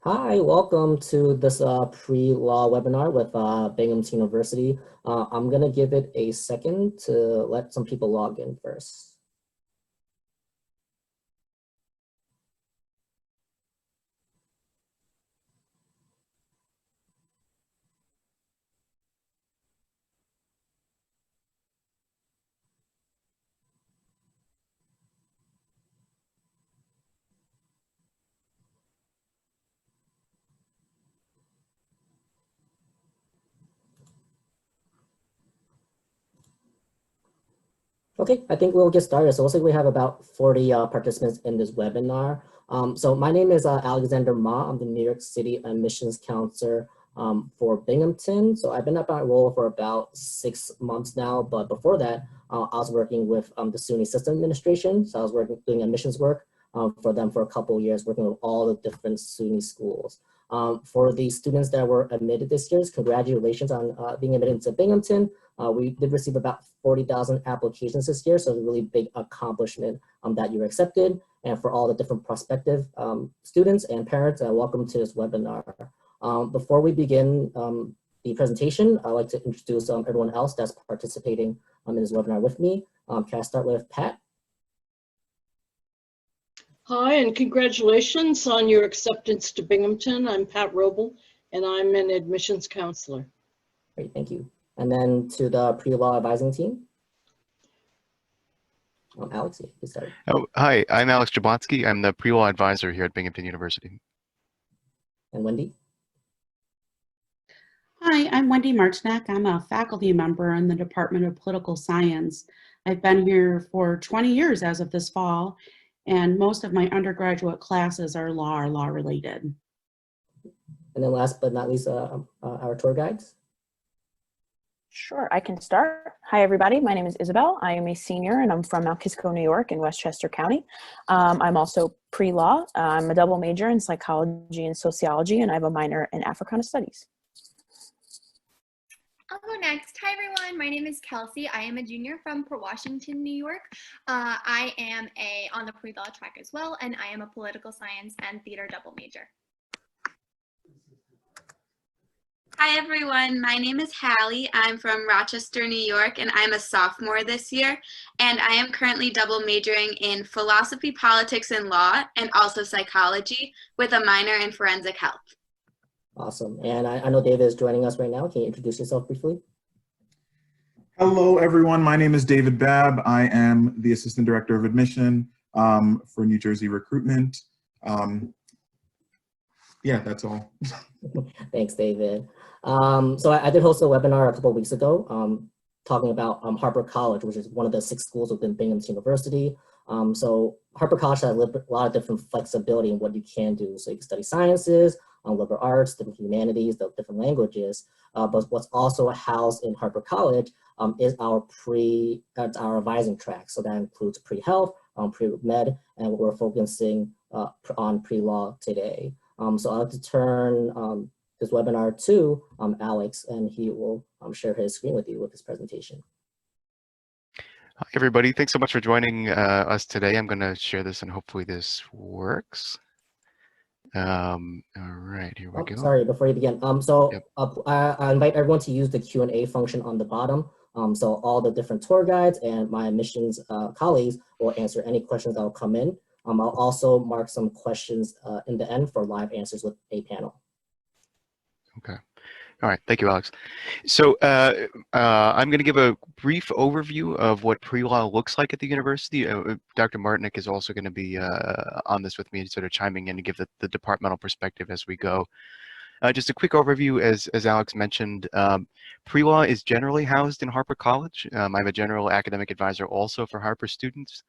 Hi, welcome to this pre-law webinar with Binghamton University. I'm going to give it a second to let some people log in first. Okay, I think we'll get started. So looks like we have about 40 participants in this webinar. So my name is Alexander Ma. I'm the New York City admissions counselor for Binghamton. So I've been at my role for about 6 months now, but before that, I was working with the SUNY System Administration. So I was doing admissions work for them for a couple of years, working with all the different SUNY schools. For the students that were admitted this year, congratulations on being admitted to Binghamton. We did receive about 40,000 applications this year, so it's a really big accomplishment that you were accepted. And for all the different prospective students and parents, welcome to this webinar. Before we begin the presentation, I'd like to introduce everyone else that's participating in this webinar with me. Can I start with Pat? Hi, and congratulations on your acceptance to Binghamton. I'm Pat Roble, and I'm an admissions counselor. Great, thank you. And then to the pre-law advising team. Alex, you start. Oh, hi, I'm Alex Jablonski. I'm the pre-law advisor here at Binghamton University. And Wendy? Hi, I'm Wendy Martinek. I'm a faculty member in the Department of Political Science. I've been here for 20 years as of this fall, and most of my undergraduate classes are law or law-related. And then last but not least, our tour guides. Sure, I can start. Hi, everybody. My name is Isabel. I am a senior, and I'm from Mount Kisco, New York, in Westchester County. I'm also pre-law. I'm a double major in psychology and sociology, and I have a minor in Africana studies. I'll go next. Hi, everyone. My name is Kelsey. I am a junior from Port Washington, New York. I am on the pre-law track as well, and I am a political science and theater double major. Hi everyone, my name is Hallie. I'm from Rochester, New York, and I'm a sophomore this year. And I am currently double majoring in philosophy, politics, and law, and also psychology with a minor in forensic health. Awesome. And I know David is joining us right now. Can you introduce yourself briefly? Hello everyone, my name is David Babb. I am the Assistant Director of Admission for New Jersey Recruitment. Yeah, that's all. Thanks, David. So I did host a webinar a couple of weeks ago talking about Harpur College, which is one of the 6 schools within Binghamton University. So Harpur College has a lot of different flexibility in what you can do. So you can study sciences, liberal arts, different humanities, the different languages. But what's also housed in Harpur College is our advising track. So that includes pre-health, pre-med, and we're focusing on pre-law today. So I'd like to turn this webinar to Alex, and he will share his screen with you with his presentation. Hi, everybody. Thanks so much for joining us today. I'm going to share this, and hopefully this works. All right, here we go. Sorry, before you begin. I invite everyone to use the Q&A function on the bottom. So all the different tour guides and my admissions colleagues will answer any questions that will come in. I'll also mark some questions in the end for live answers with a panel. Okay. All right. Thank you, Alex. So I'm going to give a brief overview of what pre-law looks like at the university. Dr. Martinek is also going to be on this with me, sort of chiming in to give the departmental perspective as we go. Just a quick overview, as Alex mentioned, pre-law is generally housed in Harpur College. I'm a general academic advisor also for Harpur students.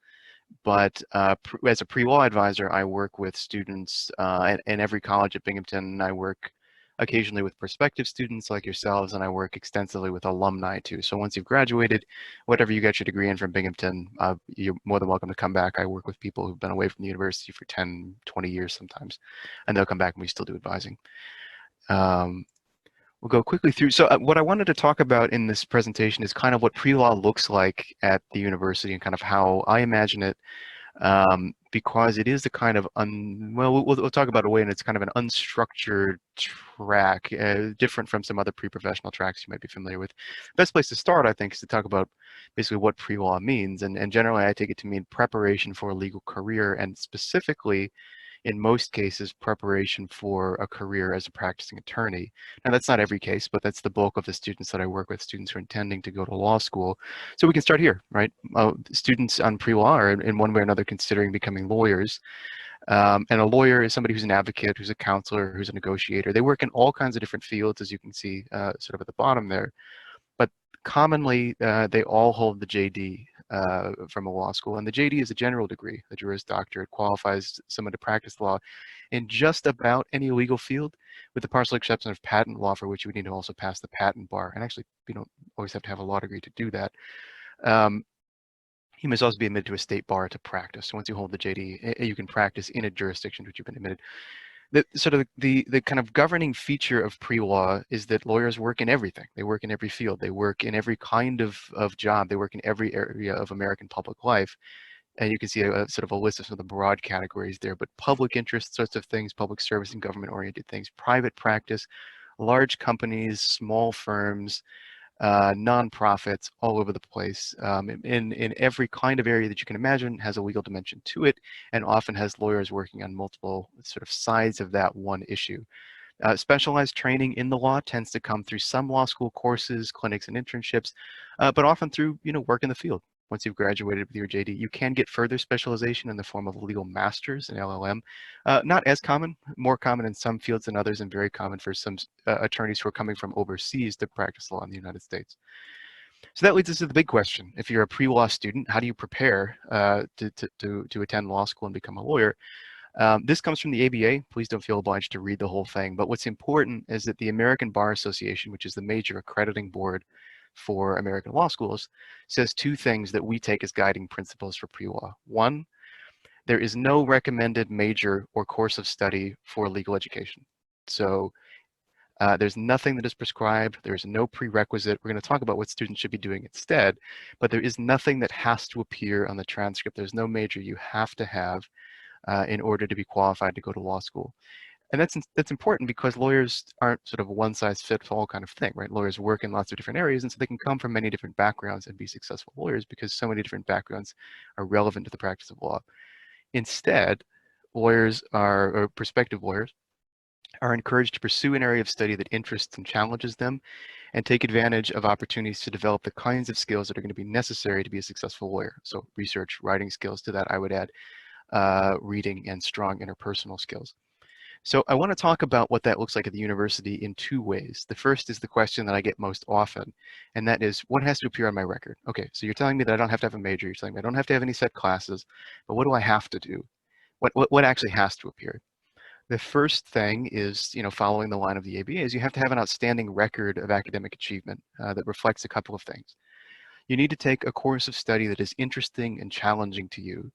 But as a pre-law advisor, I work with students in every college at Binghamton. I work occasionally with prospective students like yourselves, and I work extensively with alumni too. So once you've graduated, whatever you get your degree in from Binghamton, you're more than welcome to come back. I work with people who've been away from the university for 10, 20 years sometimes, and they'll come back and we still do advising. We'll go quickly through. So what I wanted to talk about in this presentation is kind of what pre-law looks like at the university and kind of how I imagine it because it is the kind of, we'll talk about a way, and it's kind of an unstructured track, different from some other pre-professional tracks you might be familiar with. Best place to start, I think, is to talk about basically what pre-law means. And generally, I take it to mean preparation for a legal career, and specifically, in most cases, preparation for a career as a practicing attorney. Now, that's not every case, but that's the bulk of the students that I work with, students who are intending to go to law school. So we can start here, right? Students on pre-law are in one way or another considering becoming lawyers. And a lawyer is somebody who's an advocate, who's a counselor, who's a negotiator. They work in all kinds of different fields, as you can see sort of at the bottom there. But commonly, they all hold the JD from a law school. And the JD is a general degree, a Juris Doctor. It qualifies someone to practice law in just about any legal field, with the partial exception of patent law, for which you would need to also pass the patent bar. And actually, you don't always have to have a law degree to do that. You must also be admitted to a state bar to practice. So once you hold the JD, you can practice in a jurisdiction to which you've been admitted. The kind of governing feature of pre-law is that lawyers work in everything. They work in every field. They work in every kind of job. They work in every area of American public life. And you can see a sort of a list of some of the broad categories there, but public interest sorts of things, public service and government-oriented things, private practice, large companies, small firms, nonprofits all over the place, in every kind of area that you can imagine, has a legal dimension to it, and often has lawyers working on multiple sort of sides of that one issue. Specialized training in the law tends to come through some law school courses, clinics, and internships, but often through work in the field. Once you've graduated with your JD, you can get further specialization in the form of legal masters and LLM. Not as common, more common in some fields than others, and very common for some attorneys who are coming from overseas to practice law in the United States. So that leads us to the big question. If you're a pre-law student, how do you prepare to attend law school and become a lawyer? This comes from the ABA. Please don't feel obliged to read the whole thing. But what's important is that the American Bar Association, which is the major accrediting board for American law schools, says two things that we take as guiding principles for pre-law. One, there is no recommended major or course of study for legal education. So there's nothing that is prescribed. There's no prerequisite. We're going to talk about what students should be doing instead, but there is nothing that has to appear on the transcript. There's no major you have to have in order to be qualified to go to law school. And that's important because lawyers aren't sort of a one-size-fits-all kind of thing, right? Lawyers work in lots of different areas, and so they can come from many different backgrounds and be successful lawyers because so many different backgrounds are relevant to the practice of law. Instead, lawyers or prospective lawyers are encouraged to pursue an area of study that interests and challenges them, and take advantage of opportunities to develop the kinds of skills that are going to be necessary to be a successful lawyer. So research, writing skills. To that, I would add reading and strong interpersonal skills. So I want to talk about what that looks like at the university in two ways. The first is the question that I get most often, and that is, what has to appear on my record? Okay, so you're telling me that I don't have to have a major, you're telling me I don't have to have any set classes, but what do I have to do? What actually has to appear? The first thing is, following the line of the ABA, is you have to have an outstanding record of academic achievement that reflects a couple of things. You need to take a course of study that is interesting and challenging to you.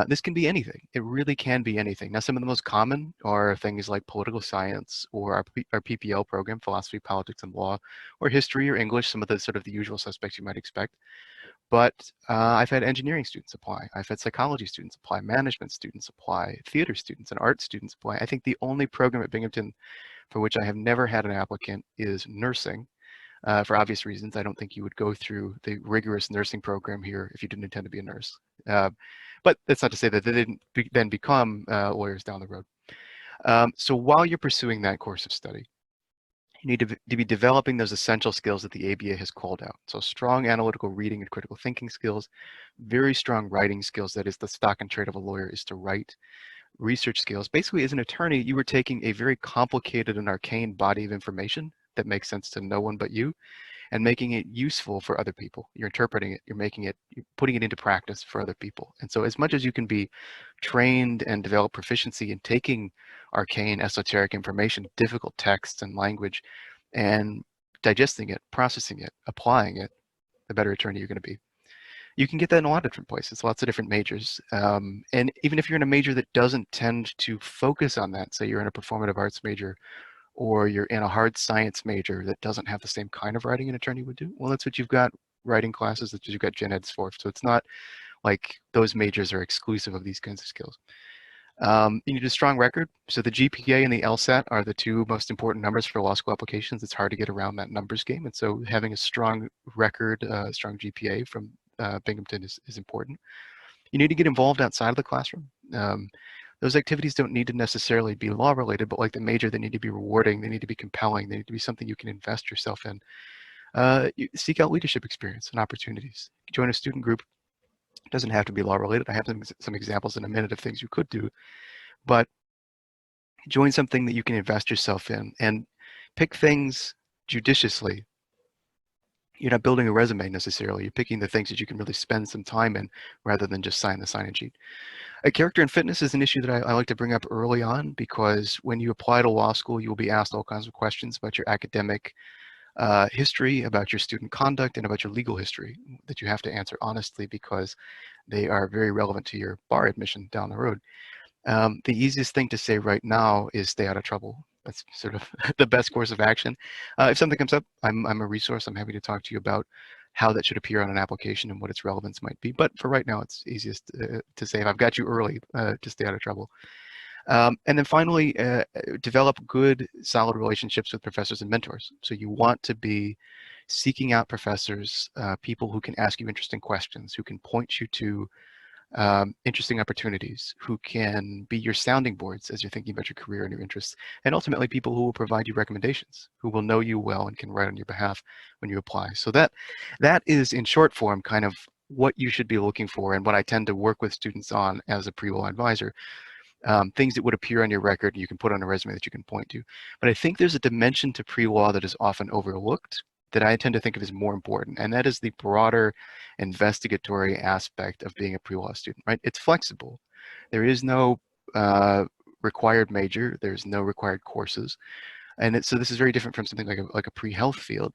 This can be anything. It really can be anything. Now, some of the most common are things like political science, or our PPL program, philosophy, politics, and law, or history or English, some of the sort of the usual suspects you might expect. But I've had engineering students apply. I've had psychology students apply, management students apply, theater students and art students apply. I think the only program at Binghamton for which I have never had an applicant is nursing. For obvious reasons, I don't think you would go through the rigorous nursing program here if you didn't intend to be a nurse. But that's not to say that they didn't then become lawyers down the road. So while you're pursuing that course of study, you need to be developing those essential skills that the ABA has called out. So strong analytical reading and critical thinking skills, very strong writing skills. That is, the stock and trade of a lawyer is to write. Research skills. Basically, as an attorney, you were taking a very complicated and arcane body of information that makes sense to no one but you, and making it useful for other people. You're interpreting it, you're putting it into practice for other people. And so as much as you can be trained and develop proficiency in taking arcane, esoteric information, difficult texts and language, and digesting it, processing it, applying it, the better attorney you're going to be. You can get that in a lot of different places, lots of different majors. And even if you're in a major that doesn't tend to focus on that, say you're in a performative arts major, or you're in a hard science major that doesn't have the same kind of writing an attorney would do, well, that's what you've got writing classes, that you've got gen eds for. So it's not like those majors are exclusive of these kinds of skills. You need a strong record. So the GPA and the LSAT are the two most important numbers for law school applications. It's hard to get around that numbers game. And so having a strong record, strong GPA from Binghamton is important. You need to get involved outside of the classroom. Those activities don't need to necessarily be law related, but like the major, they need to be rewarding. They need to be compelling. They need to be something you can invest yourself in. You seek out leadership experience and opportunities. Join a student group. It doesn't have to be law related. I have some examples in a minute of things you could do, but join something that you can invest yourself in and pick things judiciously. You're not building a resume necessarily. You're picking the things that you can really spend some time in rather than just sign the sign-in sheet. Character and fitness is an issue that I like to bring up early on, because when you apply to law school, you will be asked all kinds of questions about your academic history, about your student conduct, and about your legal history that you have to answer honestly, because they are very relevant to your bar admission down the road. The easiest thing to say right now is stay out of trouble. That's sort of the best course of action. If something comes up, I'm a resource. I'm happy to talk to you about how that should appear on an application and what its relevance might be. But for right now, it's easiest to say, if I've got you early, to stay out of trouble. And then finally, develop good, solid relationships with professors and mentors. So you want to be seeking out professors, people who can ask you interesting questions, who can point you to interesting opportunities, who can be your sounding boards as you're thinking about your career and your interests, and ultimately people who will provide you recommendations, who will know you well and can write on your behalf when you apply. So that is, in short form, kind of what you should be looking for and what I tend to work with students on as a pre-law advisor. Things that would appear on your record and you can put on a resume that you can point to. But I think there's a dimension to pre-law that is often overlooked that I tend to think of as more important, and that is the broader investigatory aspect of being a pre-law student, right? It's flexible. There is no required major, there's no required courses, and so this is very different from something like a pre-health field.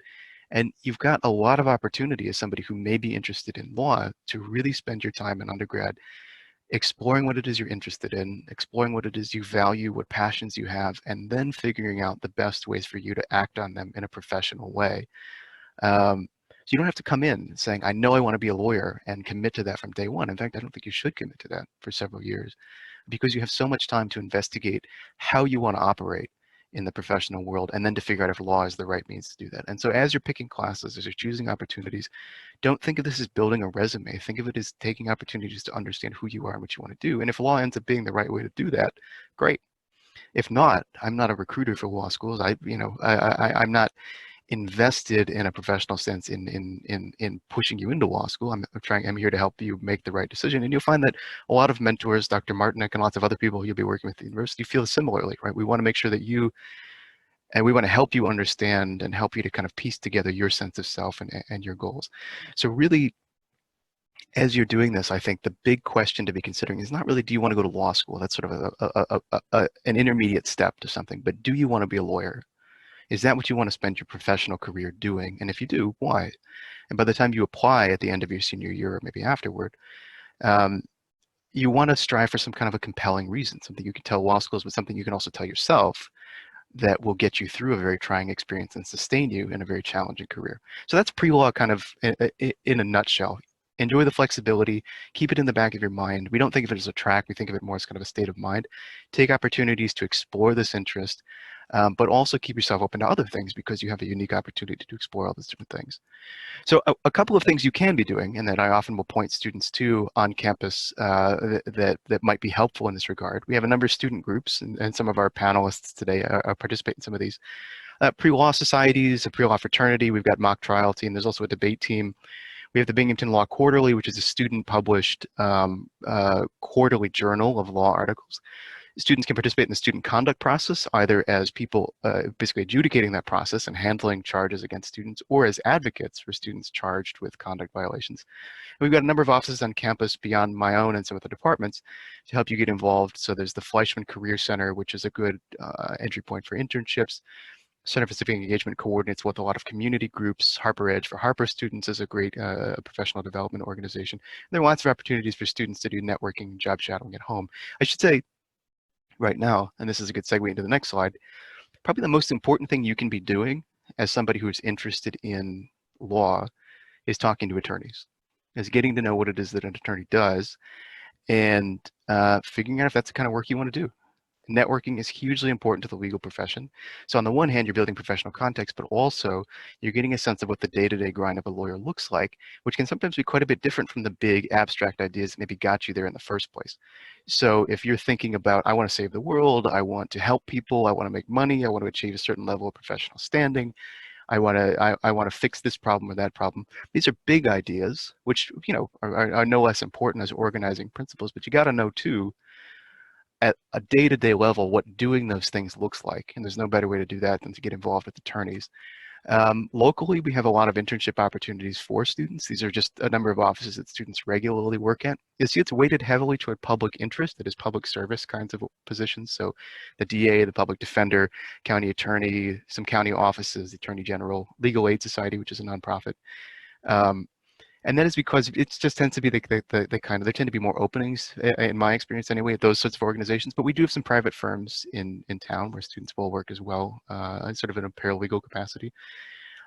And you've got a lot of opportunity as somebody who may be interested in law to really spend your time in undergrad exploring what it is you're interested in, exploring what it is you value, what passions you have, and then figuring out the best ways for you to act on them in a professional way. So you don't have to come in saying, I know I want to be a lawyer, and commit to that from day one. In fact, I don't think you should commit to that for several years, because you have so much time to investigate how you want to operate in the professional world, and then to figure out if law is the right means to do that. And so as you're picking classes, as you're choosing opportunities, don't think of this as building a resume. Think of it as taking opportunities to understand who you are and what you want to do. And if law ends up being the right way to do that, great. If not, I'm not a recruiter for law schools. I'm not invested in a professional sense in pushing you into law school. I'm here to help you make the right decision. And you'll find that a lot of mentors, Dr. Martinek and lots of other people you'll be working with at the university, feel similarly, right? We want to make sure that we want to help you understand and help you to kind of piece together your sense of self and your goals. So really, as you're doing this, I think the big question to be considering is not really, do you want to go to law school? That's sort of an intermediate step to something, but do you want to be a lawyer? Is that what you want to spend your professional career doing? And if you do, why? And by the time you apply at the end of your senior year or maybe afterward, you want to strive for some kind of a compelling reason, something you can tell law schools, but something you can also tell yourself that will get you through a very trying experience and sustain you in a very challenging career. So that's pre-law kind of in a nutshell. Enjoy the flexibility, keep it in the back of your mind. We don't think of it as a track, we think of it more as kind of a state of mind. Take opportunities to explore this interest, but also keep yourself open to other things, because you have a unique opportunity to explore all these different things. So a couple of things you can be doing, and that I often will point students to on campus that might be helpful in this regard. We have a number of student groups, and some of our panelists today participate in some of these. Pre-law societies, a pre-law fraternity, we've got mock trial team, there's also a debate team. We have the Binghamton Law Quarterly, which is a student-published quarterly journal of law articles. Students can participate in the student conduct process, either as people basically adjudicating that process and handling charges against students, or as advocates for students charged with conduct violations. And we've got a number of offices on campus beyond my own and some of the departments to help you get involved. So there's the Fleischman Career Center, which is a good entry point for internships. Center for Civic Engagement coordinates with a lot of community groups. Harpur Edge for Harpur students is a great professional development organization. And there are lots of opportunities for students to do networking and job shadowing at home. I should say right now, and this is a good segue into the next slide, probably the most important thing you can be doing as somebody who's interested in law is talking to attorneys. is getting to know what it is that an attorney does and figuring out if that's the kind of work you want to do. Networking is hugely important to the legal profession. So on the one hand, you're building professional context, but also you're getting a sense of what the day-to-day grind of a lawyer looks like, which can sometimes be quite a bit different from the big abstract ideas that maybe got you there in the first place. So if you're thinking about, I want to save the world, I want to help people, I want to make money, I want to achieve a certain level of professional standing, I want to fix this problem or that problem. These are big ideas, which are no less important as organizing principles. But you got to know too, at a day-to-day level, what doing those things looks like. And there's no better way to do that than to get involved with attorneys. Locally, we have a lot of internship opportunities for students. These are just a number of offices that students regularly work at. You see, it's weighted heavily toward public interest, that is public service kinds of positions. So the DA, the public defender, county attorney, some county offices, the attorney general, legal aid society, which is a nonprofit. And that is because it just tends to be the kind of, there tend to be more openings, in my experience anyway, at those sorts of organizations. But we do have some private firms in town where students will work as well, sort of in a paralegal capacity.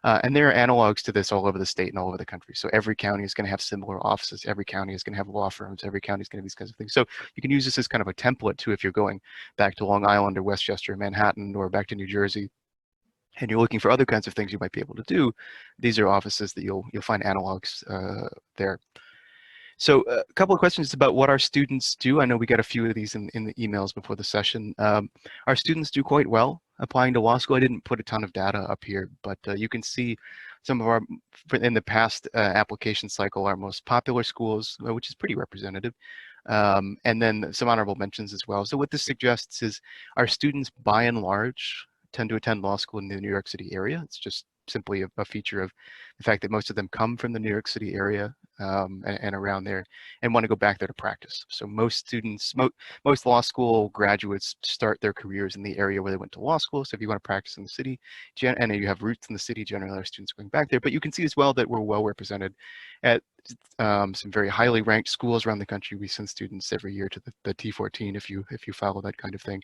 And there are analogs to this all over the state and all over the country. So every county is going to have similar offices. Every county is going to have law firms. Every county is going to have these kinds of things. So you can use this as kind of a template too if you're going back to Long Island or Westchester or Manhattan or back to New Jersey, and you're looking for other kinds of things you might be able to do. These are offices that you'll find analogs there. So a couple of questions about what our students do. I know we got a few of these in the emails before the session. Our students do quite well applying to law school. I didn't put a ton of data up here, but you can see some of our, in the past application cycle, our most popular schools, which is pretty representative. And then some honorable mentions as well. So what this suggests is our students, by and large, tend to attend law school in the New York City area. It's just simply a feature of the fact that most of them come from the New York City area and around there and want to go back there to practice. So most students, most law school graduates start their careers in the area where they went to law school. So if you want to practice in the city and you have roots in the city, generally our students going back there. But you can see as well that we're well represented at some very highly ranked schools around the country. We send students every year to the T14 if you follow that kind of thing.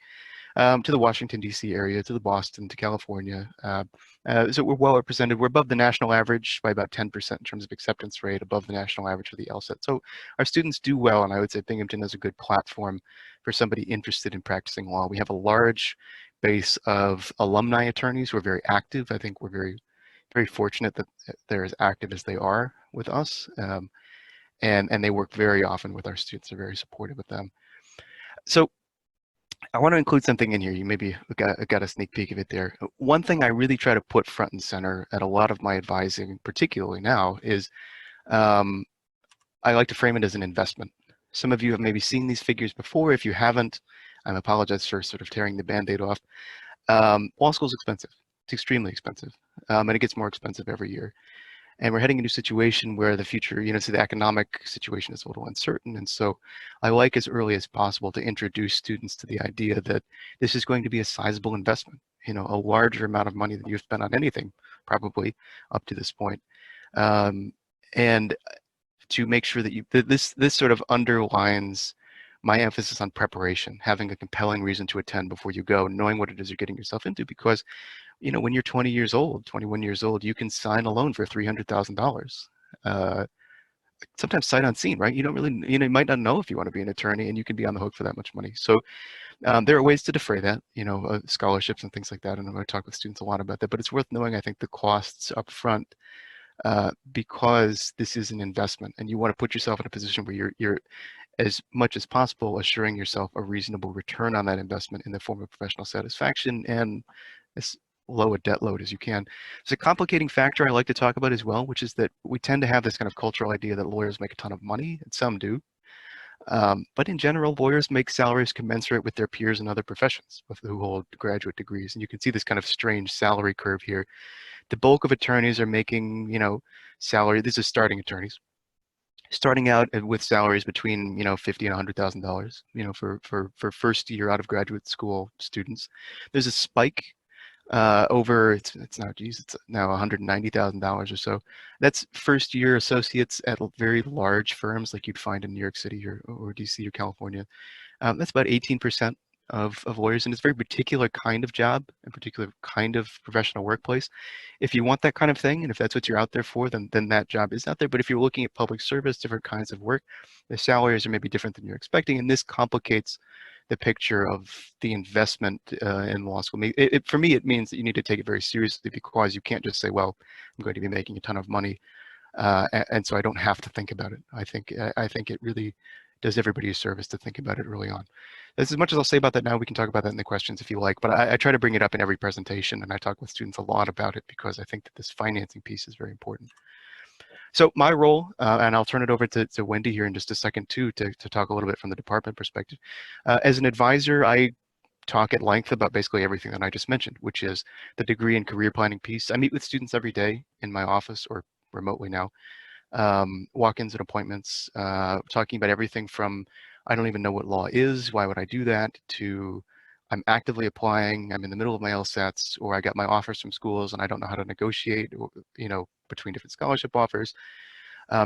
To the Washington, D.C. area, to the Boston, to California. So we're well represented. We're above the national average by about 10% in terms of acceptance rate, above the national average for the LSAT. So our students do well, and I would say Binghamton is a good platform for somebody interested in practicing law. We have a large base of alumni attorneys who are very active. I think we're very, very fortunate that they're as active as they are with us. And they work very often with our students. They're very supportive of them. So I want to include something in here. You maybe got a sneak peek of it there. One thing I really try to put front and center at a lot of my advising, particularly now, is I like to frame it as an investment. Some of you have maybe seen these figures before. If you haven't, I apologize for sort of tearing the Band-Aid off. Law school is expensive. It's extremely expensive, and it gets more expensive every year. And we're heading into a situation where the future, so the economic situation is a little uncertain. And so I like as early as possible to introduce students to the idea that this is going to be a sizable investment, a larger amount of money than you've spent on anything, probably up to this point. And to make sure that this sort of underlines my emphasis on preparation, having a compelling reason to attend before you go, knowing what it is you're getting yourself into, because when you're 20 years old, 21 years old, you can sign a loan for $300,000. Sometimes sight unseen, right? You don't really, you might not know if you want to be an attorney, and you can be on the hook for that much money. So there are ways to defray that, scholarships and things like that. And I'm going to talk with students a lot about that, but it's worth knowing, I think, the costs up front because this is an investment, and you want to put yourself in a position where you're as much as possible assuring yourself a reasonable return on that investment in the form of professional satisfaction and as low a debt load as you can. There's a complicating factor I like to talk about as well, which is that we tend to have this kind of cultural idea that lawyers make a ton of money, and some do. But in general, lawyers make salaries commensurate with their peers in other professions who hold graduate degrees. And you can see this kind of strange salary curve here. The bulk of attorneys are making, salary. This is starting attorneys, starting out with salaries between, $50,000 and $100,000, for first year out of graduate school students. There's a spike over it's now $190,000 or so. That's first year associates at very large firms like you'd find in New York City or DC or California. That's about 18%. of lawyers, and it's a very particular kind of job, a particular kind of professional workplace. If you want that kind of thing, and if that's what you're out there for, then that job is out there. But if you're looking at public service, different kinds of work, the salaries are maybe different than you're expecting, and this complicates the picture of the investment in law school. For me, it means that you need to take it very seriously, because you can't just say, well, I'm going to be making a ton of money, and so I don't have to think about it. I think it really does everybody a service to think about it early on. That's as much as I'll say about that now. We can talk about that in the questions if you like, but I try to bring it up in every presentation, and I talk with students a lot about it because I think that this financing piece is very important. So my role, and I'll turn it over to Wendy here in just a second too, to talk a little bit from the department perspective. As an advisor, I talk at length about basically everything that I just mentioned, which is the degree and career planning piece. I meet with students every day in my office or remotely now, walk-ins and appointments, talking about everything from, I don't even know what law is, why would I do that, to I'm actively applying, I'm in the middle of my LSATs, or I got my offers from schools and I don't know how to negotiate, you know, between different scholarship offers,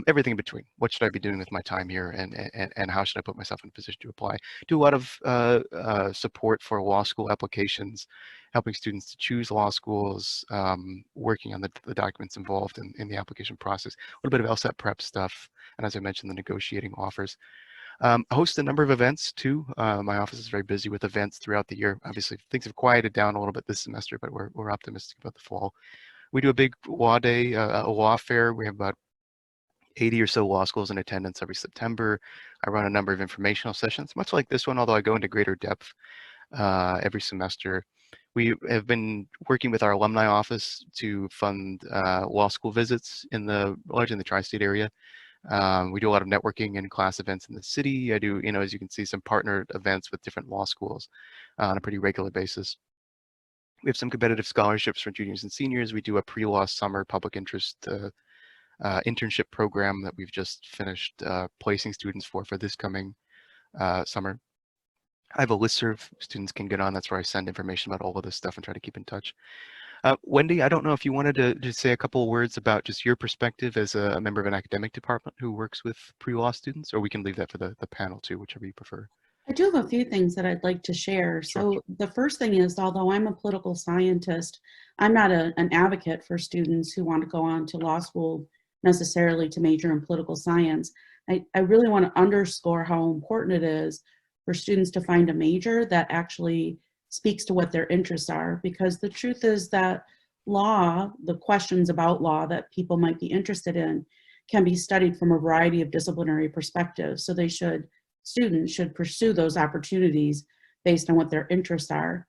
everything in between. What should I be doing with my time here, and how should I put myself in a position to apply? Do a lot of support for law school applications, helping students to choose law schools, working on the documents involved in the application process, a little bit of LSAT prep stuff, and as I mentioned, the negotiating offers. I host a number of events too. My office is very busy with events throughout the year. Obviously, things have quieted down a little bit this semester, but we're optimistic about the fall. We do a big law day, a law fair. We have about 80 or so law schools in attendance every September. I run a number of informational sessions, much like this one, although I go into greater depth every semester. We have been working with our alumni office to fund law school visits largely in the tri-state area. We do a lot of networking and class events in the city. I do, as you can see, some partnered events with different law schools on a pretty regular basis. We have some competitive scholarships for juniors and seniors. We do a pre-law summer public interest internship program that we've just finished placing students for this coming summer. I have a listserv students can get on. That's where I send information about all of this stuff and try to keep in touch. Wendy, I don't know if you wanted to just say a couple of words about just your perspective as a member of an academic department who works with pre-law students, or we can leave that for the panel too, whichever you prefer. I do have a few things that I'd like to share. Sure. So the first thing is, although I'm a political scientist, I'm not an advocate for students who want to go on to law school necessarily to major in political science. I really want to underscore how important it is for students to find a major that actually speaks to what their interests are, because the truth is that law, the questions about law that people might be interested in, can be studied from a variety of disciplinary perspectives. So students should pursue those opportunities based on what their interests are.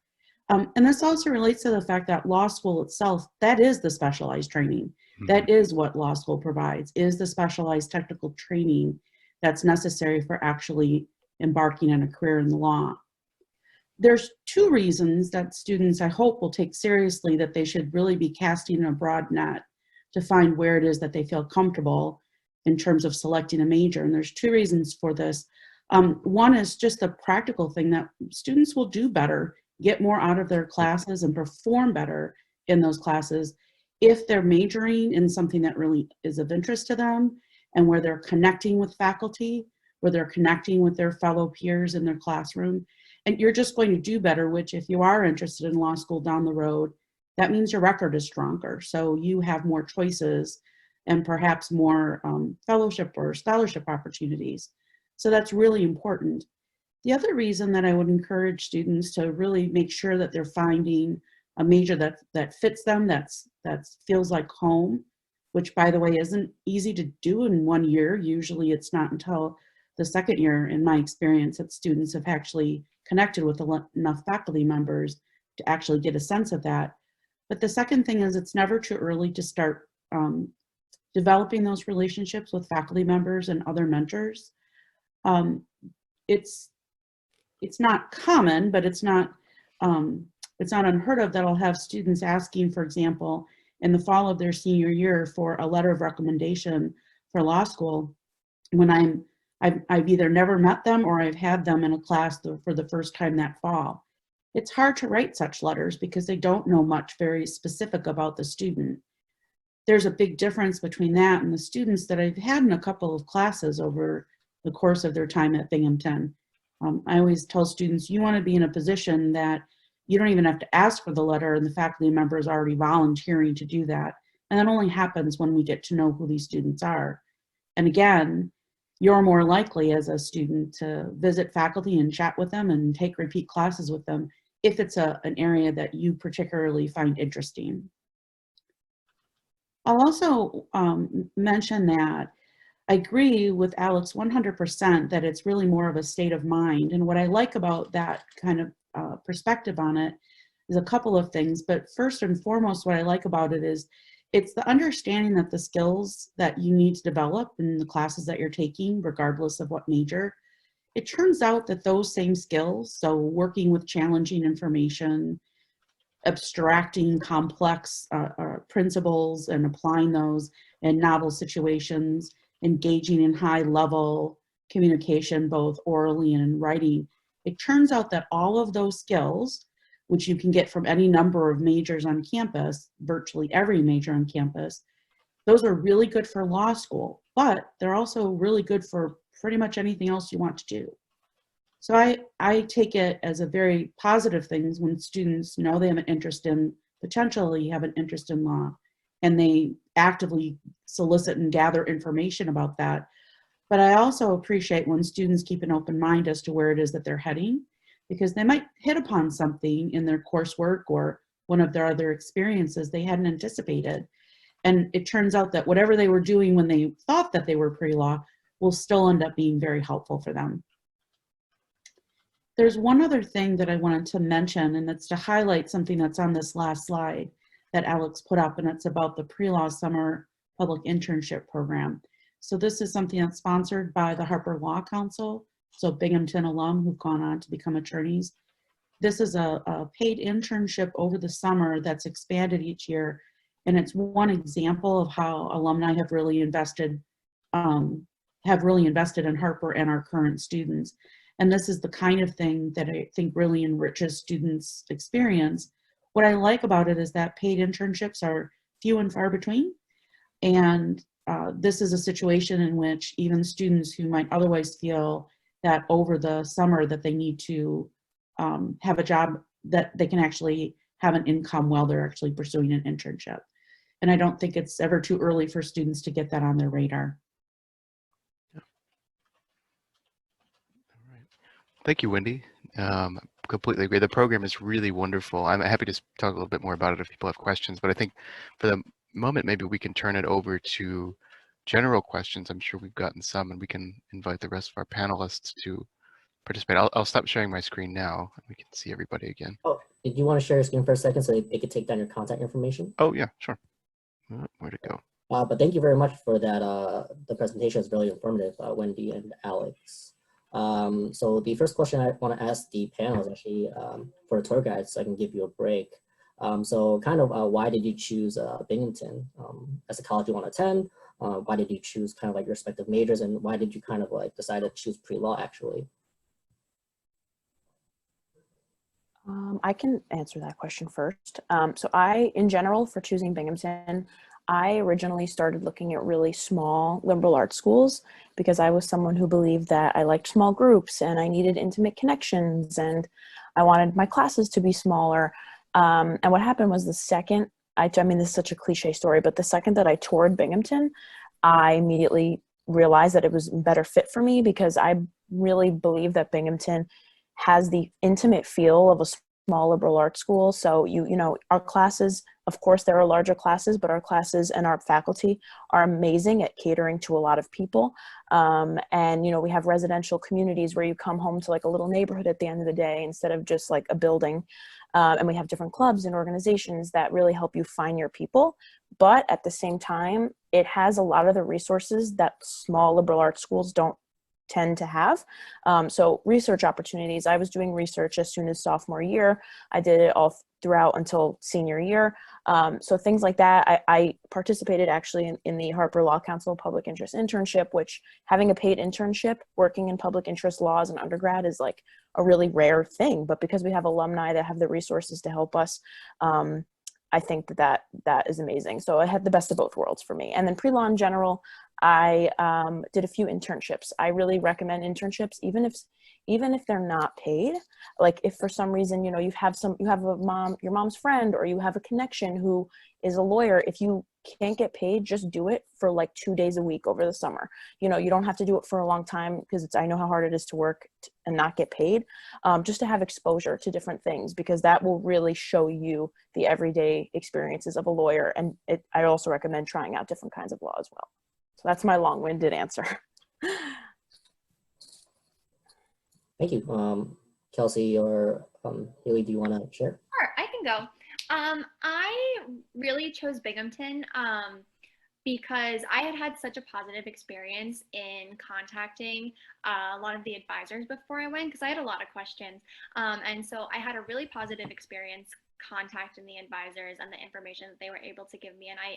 And this also relates to the fact that law school itself, that is the specialized training. That is what law school provides, is the specialized technical training that's necessary for actually embarking on a career in the law. There's two reasons that students, I hope, will take seriously that they should really be casting a broad net to find where it is that they feel comfortable in terms of selecting a major. And there's two reasons for this. One is just the practical thing that students will do better, get more out of their classes and perform better in those classes if they're majoring in something that really is of interest to them, and where they're connecting with faculty, where they're connecting with their fellow peers in their classroom. And you're just going to do better, which if you are interested in law school down the road, that means your record is stronger. So you have more choices and perhaps more fellowship or scholarship opportunities. So that's really important. The other reason that I would encourage students to really make sure that they're finding a major that fits them, that feels like home, which by the way isn't easy to do in 1 year. Usually it's not until the second year, in my experience, that students have actually connected with enough faculty members to actually get a sense of that. But the second thing is, it's never too early to start developing those relationships with faculty members and other mentors. It's not common, but it's not unheard of that I'll have students asking, for example, in the fall of their senior year for a letter of recommendation for law school, when I've either never met them or I've had them in a class for the first time that fall. It's hard to write such letters because they don't know much very specific about the student. There's a big difference between that and the students that I've had in a couple of classes over the course of their time at Binghamton. I always tell students, you want to be in a position that you don't even have to ask for the letter, and the faculty member is already volunteering to do that. And that only happens when we get to know who these students are. And again, you're more likely as a student to visit faculty and chat with them and take repeat classes with them if it's an area that you particularly find interesting. I'll also mention that I agree with Alex 100% that it's really more of a state of mind. And what I like about that kind of perspective on it is a couple of things. But first and foremost, what I like about it is it's the understanding that the skills that you need to develop in the classes that you're taking, regardless of what major, it turns out that those same skills, so working with challenging information, abstracting complex principles and applying those in novel situations, engaging in high level communication, both orally and in writing, it turns out that all of those skills, which you can get from any number of majors on campus, virtually every major on campus, those are really good for law school, but they're also really good for pretty much anything else you want to do. So I take it as a very positive thing when students know they have an interest in, potentially have an interest in law, and they actively solicit and gather information about that. But I also appreciate when students keep an open mind as to where it is that they're heading, because they might hit upon something in their coursework or one of their other experiences they hadn't anticipated. And it turns out that whatever they were doing when they thought that they were pre-law will still end up being very helpful for them. There's one other thing that I wanted to mention, and that's to highlight something that's on this last slide that Alex put up, and it's about the pre-law summer public internship program. So this is something that's sponsored by the Harpur Law Council, so Binghamton alum who've gone on to become attorneys. This is a paid internship over the summer that's expanded each year, and it's one example of how alumni have really invested in Harpur and our current students. And this is the kind of thing that I think really enriches students' experience. What I like about it is that paid internships are few and far between. And this is a situation in which even students who might otherwise feel that over the summer that they need to have a job, that they can actually have an income while they're actually pursuing an internship. And I don't think it's ever too early for students to get that on their radar. Thank you, Wendy. Completely agree. The program is really wonderful. I'm happy to talk a little bit more about it if people have questions, but I think for the moment, maybe we can turn it over to general questions. I'm sure we've gotten some, and we can invite the rest of our panelists to participate. I'll stop sharing my screen now, and we can see everybody again. Oh, did you want to share your screen for a second so they could take down your contact information? Oh, yeah, sure. Where'd it go? But thank you very much for that. The presentation is really informative, Wendy and Alex. So the first question I want to ask the panel is actually for the tour guide, so I can give you a break. So kind of why did you choose Binghamton as a college you want to attend? Why did you choose kind of like your respective majors, and why did you kind of like decide to choose pre-law actually? I can answer that question first. So in general, for choosing Binghamton, I originally started looking at really small liberal arts schools because I was someone who believed that I liked small groups and I needed intimate connections and I wanted my classes to be smaller. And what happened was the second, I mean, this is such a cliche story, but the second that I toured Binghamton, I immediately realized that it was a better fit for me because I really believe that Binghamton has the intimate feel of a small liberal arts school. So you know, our classes, of course, there are larger classes, but our classes and our faculty are amazing at catering to a lot of people. And, you know, we have residential communities where you come home to like a little neighborhood at the end of the day instead of just like a building. And we have different clubs and organizations that really help you find your people. But at the same time, it has a lot of the resources that small liberal arts schools don't tend to have. So research opportunities, I was doing research as soon as sophomore year. I did it all throughout until senior year. So things like that. I participated actually in the Harpur Law Council Public Interest Internship, which having a paid internship working in public interest law as an undergrad is like a really rare thing. But because we have alumni that have the resources to help us, I think that is amazing. So I had the best of both worlds for me. And then pre-law in general, I did a few internships. I really recommend internships, even if even if they're not paid, like if for some reason, you know, you have your mom's friend, or you have a connection who is a lawyer, if you can't get paid, just do it for like 2 days a week over the summer. You know, you don't have to do it for a long time, because I know how hard it is to work and not get paid, just to have exposure to different things, because that will really show you the everyday experiences of a lawyer. And I also recommend trying out different kinds of law as well. So that's my long-winded answer. Thank you. Kelsey or Haley, do you want to share? Sure, I can go. I really chose Binghamton because I had such a positive experience in contacting a lot of the advisors before I went, because I had a lot of questions. And so I had a really positive experience contacting the advisors and the information that they were able to give me. And I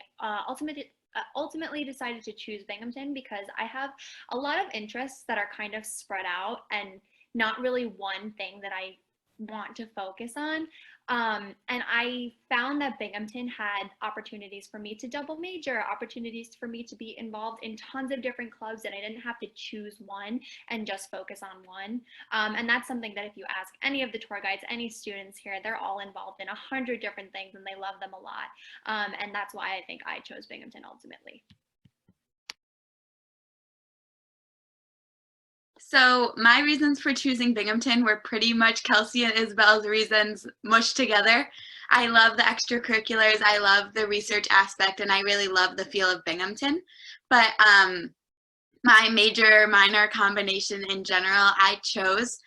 ultimately decided to choose Binghamton because I have a lot of interests that are kind of spread out and not really one thing that I want to focus on. And I found that Binghamton had opportunities for me to double major, opportunities for me to be involved in tons of different clubs, and I didn't have to choose one and just focus on one. And that's something that if you ask any of the tour guides, any students here, they're all involved in 100 different things and they love them a lot. And that's why I think I chose Binghamton ultimately. So my reasons for choosing Binghamton were pretty much Kelsey and Isabel's reasons mushed together. I love the extracurriculars, I love the research aspect, and I really love the feel of Binghamton. But my major-minor combination in general, I chose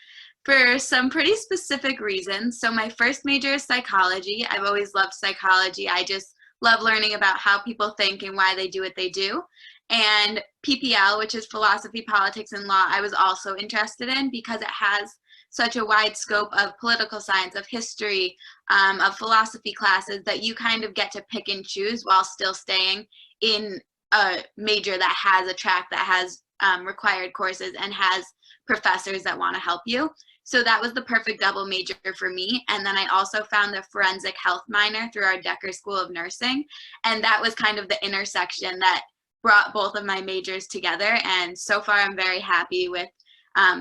for some pretty specific reasons. So my first major is psychology. I've always loved psychology. I just love learning about how people think and why they do what they do. And PPL, which is philosophy, politics, and law, I was also interested in because it has such a wide scope of political science, of history, of philosophy classes that you kind of get to pick and choose while still staying in a major that has a track that has required courses and has professors that want to help you. So that was the perfect double major for me. And then I also found the forensic health minor through our Decker School of Nursing. And that was kind of the intersection that brought both of my majors together. And so far I'm very happy with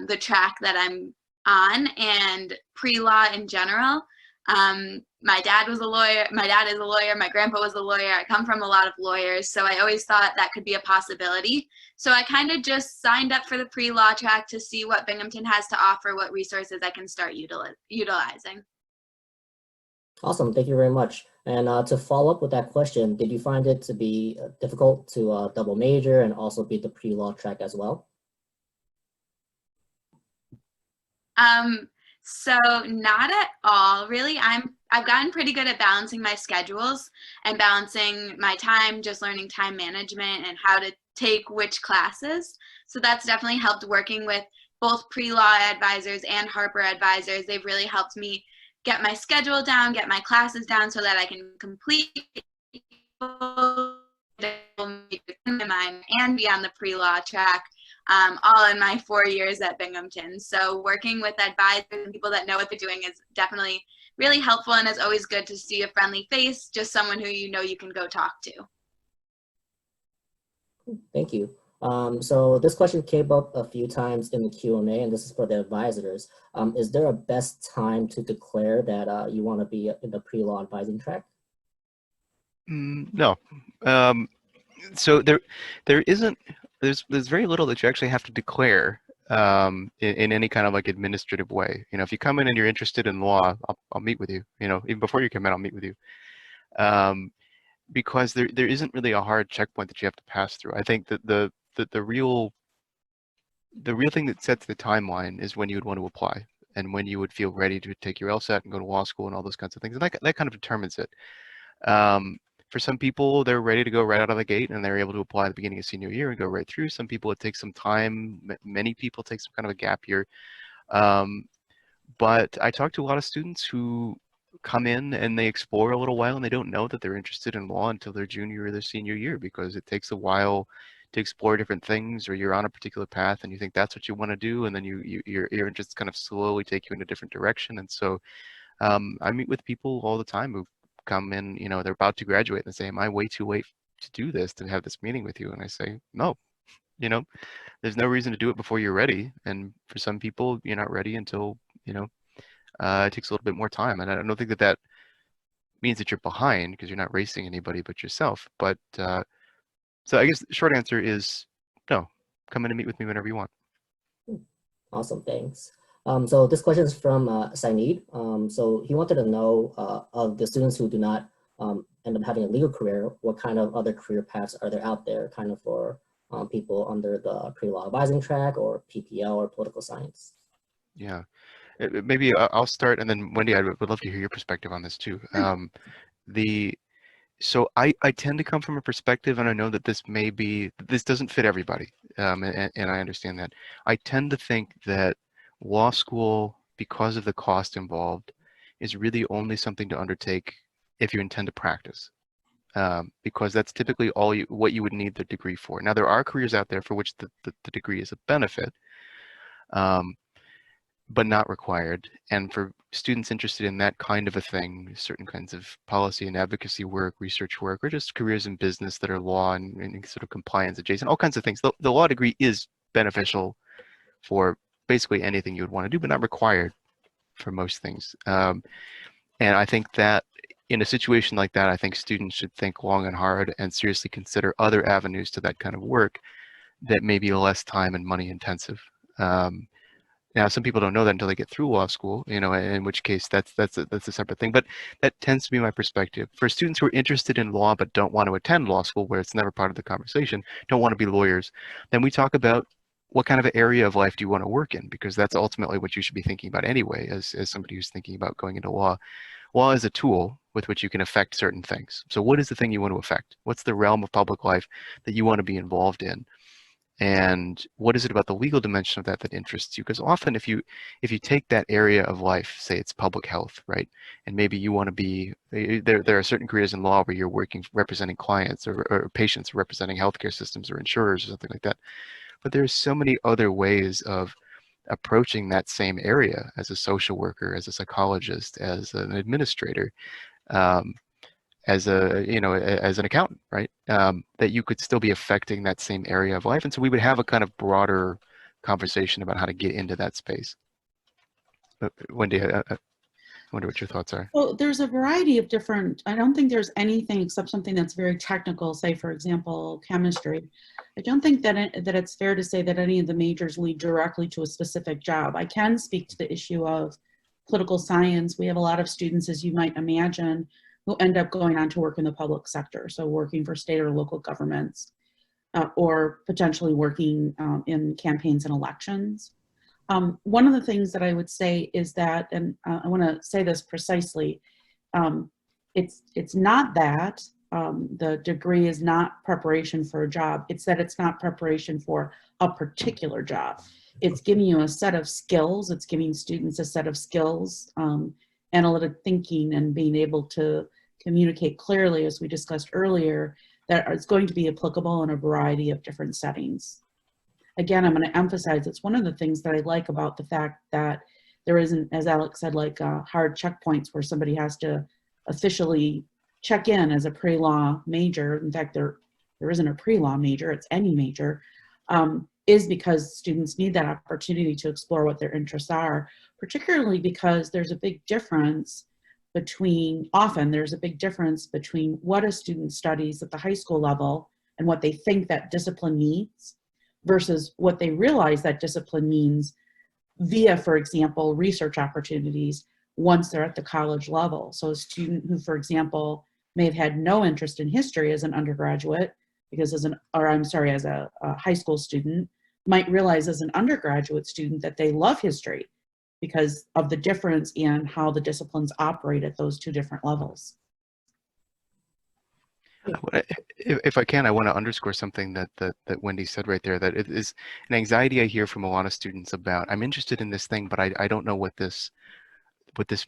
the track that I'm on and pre-law in general. My dad was a lawyer, my dad is a lawyer, my grandpa was a lawyer, I come from a lot of lawyers, so I always thought that could be a possibility. So I kind of just signed up for the pre-law track to see what Binghamton has to offer, what resources I can start utilizing. Awesome, thank you very much. And to follow up with that question, did you find it to be difficult to double major and also be the pre-law track as well? So not at all, really. I've gotten pretty good at balancing my schedules and balancing my time, just learning time management and how to take which classes. So that's definitely helped working with both pre-law advisors and Harpur advisors. They've really helped me get my schedule down, get my classes down so that I can complete in my mind and be on the pre-law track, all in my 4 years at Binghamton. So working with advisors and people that know what they're doing is definitely really helpful, and it's always good to see a friendly face, just someone who you know you can go talk to. Thank you. So this question came up a few times in the Q&A, and this is for the advisors. Is there a best time to declare that you want to be in the pre-law advising track? No. So there isn't. There's very little that you actually have to declare in any kind of like administrative way. You know, if you come in and you're interested in law, I'll meet with you. You know, even before you come in, I'll meet with you. Because there isn't really a hard checkpoint that you have to pass through. I think that the real thing that sets the timeline is when you would want to apply and when you would feel ready to take your LSAT and go to law school and all those kinds of things. And that kind of determines it. For some people, they're ready to go right out of the gate and they're able to apply at the beginning of senior year and go right through. Some people, it takes some time. Many people take some kind of a gap year. But I talk to a lot of students who come in and they explore a little while and they don't know that they're interested in law until their junior or their senior year, because it takes a while to explore different things, or you're on a particular path and you think that's what you want to do, and then your interests kind of slowly take you in a different direction. And so I meet with people all the time who come in, you know, they're about to graduate and they say, am I way too late to do this, to have this meeting with you? And I say, no, You know, there's no reason to do it before you're ready. And for some people, you're not ready until, it takes a little bit more time. And I don't think that that means that you're behind because you're not racing anybody but yourself. But so I guess the short answer is no. Come in and meet with me whenever you want. Awesome, thanks. So this question is from Saeed. So he wanted to know of the students who do not end up having a legal career, what kind of other career paths are there out there kind of for people under the pre-law advising track or PPL or political science? Yeah. Maybe I'll start, and then Wendy, I would love to hear your perspective on this too. So I tend to come from a perspective, and I know that this doesn't fit everybody, and I understand that. I tend to think that law school, because of the cost involved, is really only something to undertake if you intend to practice, because that's typically what you would need the degree for. Now, there are careers out there for which the degree is a benefit, but not required. And for students interested in that kind of a thing, certain kinds of policy and advocacy work, research work, or just careers in business that are law and sort of compliance adjacent, all kinds of things. The law degree is beneficial for basically anything you would want to do, but not required for most things. And I think that in a situation like that, I think students should think long and hard and seriously consider other avenues to that kind of work that may be less time and money intensive. Now, some people don't know that until they get through law school, in which case that's a separate thing. But that tends to be my perspective. For students who are interested in law but don't want to attend law school, where it's never part of the conversation, don't want to be lawyers, then we talk about what kind of an area of life do you want to work in, because that's ultimately what you should be thinking about anyway, as somebody who's thinking about going into law. Law is a tool with which you can affect certain things. So what is the thing you want to affect? What's the realm of public life that you want to be involved in? And what is it about the legal dimension of that interests you? Because often if you take that area of life, say it's public health, right? And maybe you want to be, there are certain careers in law where you're working representing clients or patients, representing healthcare systems or insurers or something like that. But there's so many other ways of approaching that same area as a social worker, as a psychologist, as an administrator. As an accountant, right? That you could still be affecting that same area of life. And so we would have a kind of broader conversation about how to get into that space. But Wendy, I wonder what your thoughts are. Well, there's a variety of different, I don't think there's anything except something that's very technical, say, for example, chemistry. I don't think that it's fair to say that any of the majors lead directly to a specific job. I can speak to the issue of political science. We have a lot of students, as you might imagine, who end up going on to work in the public sector, so working for state or local governments, or potentially working in campaigns and elections. One of the things that I would say is that, and I want to say this precisely, it's not that the degree is not preparation for a job, it's that it's not preparation for a particular job. It's giving you a set of skills, it's giving students a set of skills, analytic thinking, and being able to communicate clearly, as we discussed earlier, that it's going to be applicable in a variety of different settings. Again, I'm going to emphasize it's one of the things that I like about the fact that there isn't, as Alex said, like hard checkpoints where somebody has to officially check in as a pre-law major. In fact, there isn't a pre-law major, it's any major, is because students need that opportunity to explore what their interests are, particularly because there's a big difference between what a student studies at the high school level and what they think that discipline needs versus what they realize that discipline means via, for example, research opportunities once they're at the college level. So a student who, for example, may have had no interest in history as an undergraduate, because as a high school student, might realize as an undergraduate student that they love history because of the difference in how the disciplines operate at those two different levels. If I can, I want to underscore something that Wendy said right there, that it is an anxiety I hear from a lot of students about, I'm interested in this thing, but I don't know what this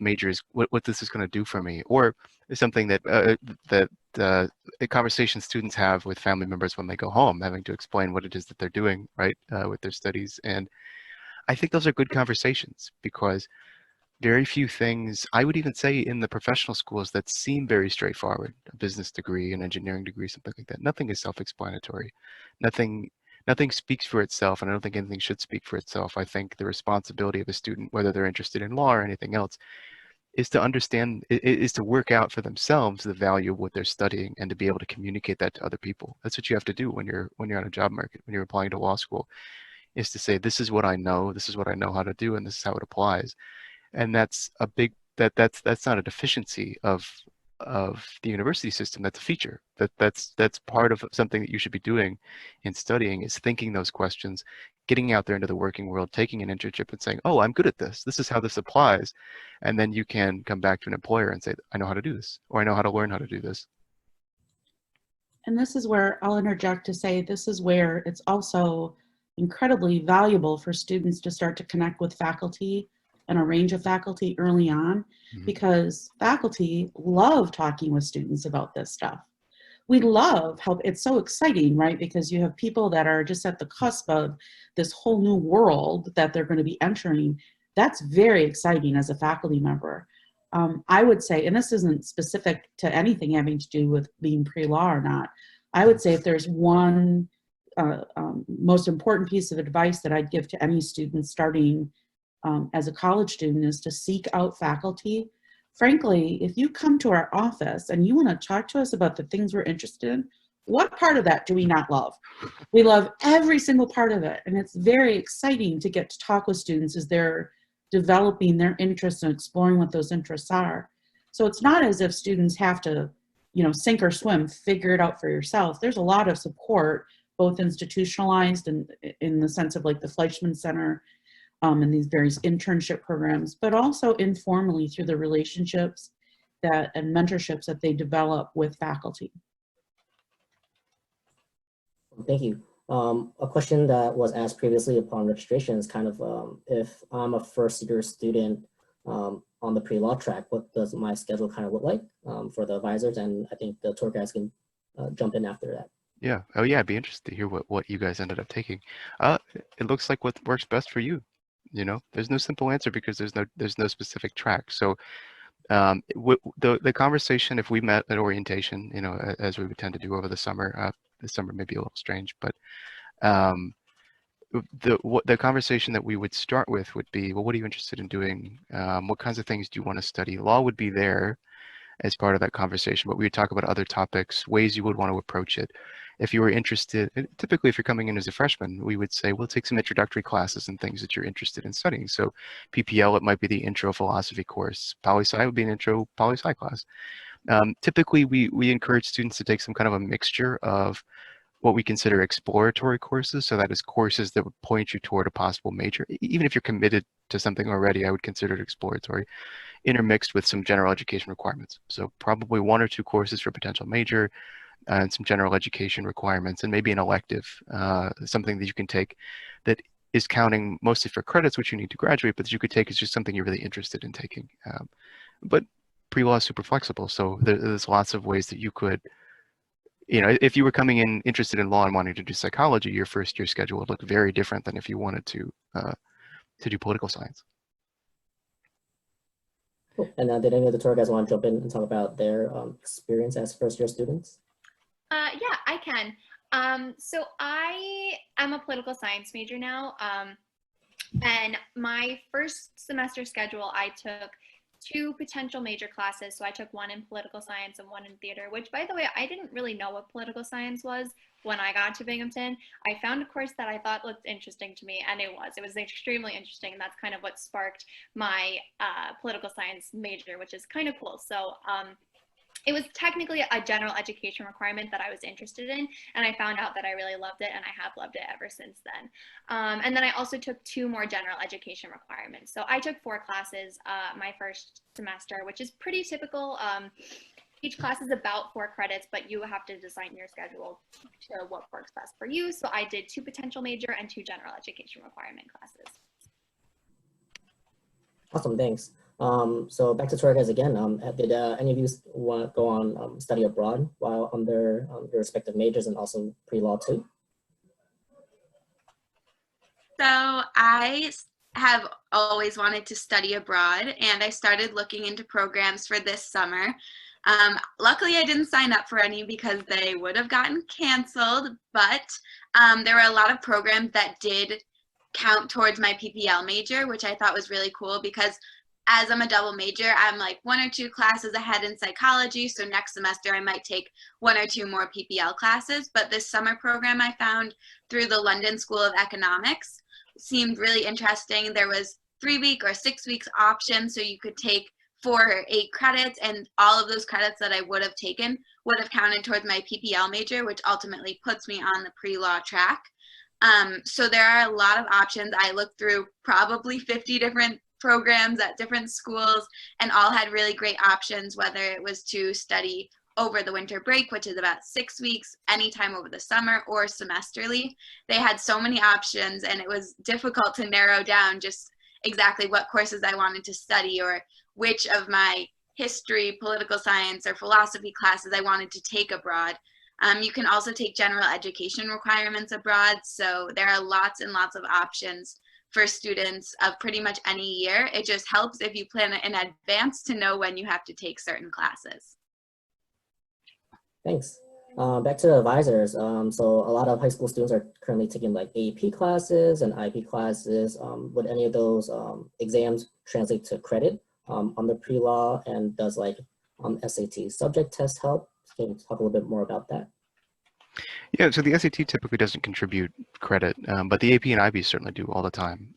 major is, what this is going to do for me, or something that conversation students have with family members when they go home, having to explain what it is that they're doing, right, with their studies. And I think those are good conversations, because very few things, I would even say in the professional schools, that seem very straightforward, a business degree, an engineering degree, something like that. Nothing is self-explanatory. Nothing nothing speaks for itself, and I don't think anything should speak for itself. I think the responsibility of a student, whether they're interested in law or anything else, is to understand, is to work out for themselves the value of what they're studying and to be able to communicate that to other people. That's what you have to do when you're on a job market, when you're applying to law school, is to say, this is what I know, this is what I know how to do, and this is how it applies. And that's a big, that's not a deficiency of the university system. That's a feature. That's part of something that you should be doing in studying, is thinking those questions, getting out there into the working world, taking an internship and saying, oh, I'm good at this. This is how this applies. And then you can come back to an employer and say, I know how to do this, or I know how to learn how to do this. And this is where I'll interject to say, this is where it's also incredibly valuable for students to start to connect with faculty and a range of faculty early on, because faculty love talking with students about this stuff. We love how it's so exciting, right? Because you have people that are just at the cusp of this whole new world that they're going to be entering. That's very exciting as a faculty member. I would say, and this isn't specific to anything having to do with being pre-law or not, I would say if there's one most important piece of advice that I'd give to any student starting as a college student, is to seek out faculty. Frankly, if you come to our office and you want to talk to us about the things we're interested in, what part of that do we not love? We love every single part of it. And it's very exciting to get to talk with students as they're developing their interests and exploring what those interests are. So it's not as if students have to, sink or swim, figure it out for yourself. There's a lot of support, both institutionalized and in the sense of like the Fleischman Center, and these various internship programs, but also informally through the relationships and mentorships that they develop with faculty. Thank you. A question that was asked previously upon registration is kind of, if I'm a first-year student on the pre-law track, what does my schedule kind of look like for the advisors? And I think the tour guides can jump in after that. Yeah. Oh yeah, I'd be interested to hear what you guys ended up taking. It looks like what works best for you. There's no simple answer because there's no specific track. So the conversation, if we met at orientation, as we would tend to do over the summer may be a little strange, but the conversation that we would start with would be, well, what are you interested in doing? What kinds of things do you want to study? Law would be there as part of that conversation, but we would talk about other topics, ways you would want to approach it. If you were interested, typically if you're coming in as a freshman, we would say, we'll take some introductory classes and things that you're interested in studying. So PPL, it might be the intro philosophy course. Poli-sci would be an intro poli-sci class. Typically, we encourage students to take some kind of a mixture of what we consider exploratory courses. So that is courses that would point you toward a possible major. Even if you're committed to something already, I would consider it exploratory, intermixed with some general education requirements. So probably 1 or 2 courses for potential major, and some general education requirements, and maybe an elective, something that you can take that is counting mostly for credits, which you need to graduate, but that you could take as just something you're really interested in taking. But pre-law is super flexible, so there's lots of ways that you could, if you were coming in interested in law and wanting to do psychology, your first year schedule would look very different than if you wanted to do political science. Cool. And did any of the tour guys want to jump in and talk about their experience as first-year students? Yeah, I can. So I am a political science major now. And my first semester schedule, I took 2 potential major classes. So I took 1 in political science and 1 in theater, which, by the way, I didn't really know what political science was when I got to Binghamton. I found a course that I thought looked interesting to me, and it was extremely interesting. And that's kind of what sparked my political science major, which is kind of cool. So it was technically a general education requirement that I was interested in, and I found out that I really loved it, and I have loved it ever since then. And then I also took 2 more general education requirements. So I took 4 classes my first semester, which is pretty typical. Each class is about 4 credits, but you have to design your schedule to what works best for you. So I did 2 potential major and 2 general education requirement classes. Awesome, thanks. So back to tour guys again. Did any of you want to go on study abroad while under your respective majors and also pre-law too? So I have always wanted to study abroad, and I started looking into programs for this summer. Luckily, I didn't sign up for any because they would have gotten canceled, but there were a lot of programs that did count towards my PPL major, which I thought was really cool because as I'm a double major, I'm like 1 or 2 classes ahead in psychology. So next semester I might take 1 or 2 more PPL classes. But this summer program I found through the London School of Economics seemed really interesting. There was 3-week or 6 weeks option, so you could take 4 or 8 credits, and all of those credits that I would have taken would have counted towards my PPL major, which ultimately puts me on the pre-law track. So there are a lot of options. I looked through probably 50 different programs at different schools, and all had really great options, whether it was to study over the winter break, which is about 6 weeks, anytime over the summer, or semesterly. They had so many options, and it was difficult to narrow down just exactly what courses I wanted to study or which of my history, political science, or philosophy classes I wanted to take abroad. You can also take general education requirements abroad, so there are lots and lots of options for students of pretty much any year. It just helps if you plan in advance to know when you have to take certain classes. Thanks. Back to the advisors. So a lot of high school students are currently taking like AP classes and IB classes. Would any of those exams translate to credit on the pre-law, and does like SAT subject test help? Can you talk a little bit more about that? Yeah, so the SAT typically doesn't contribute credit, but the AP and IB certainly do all the time.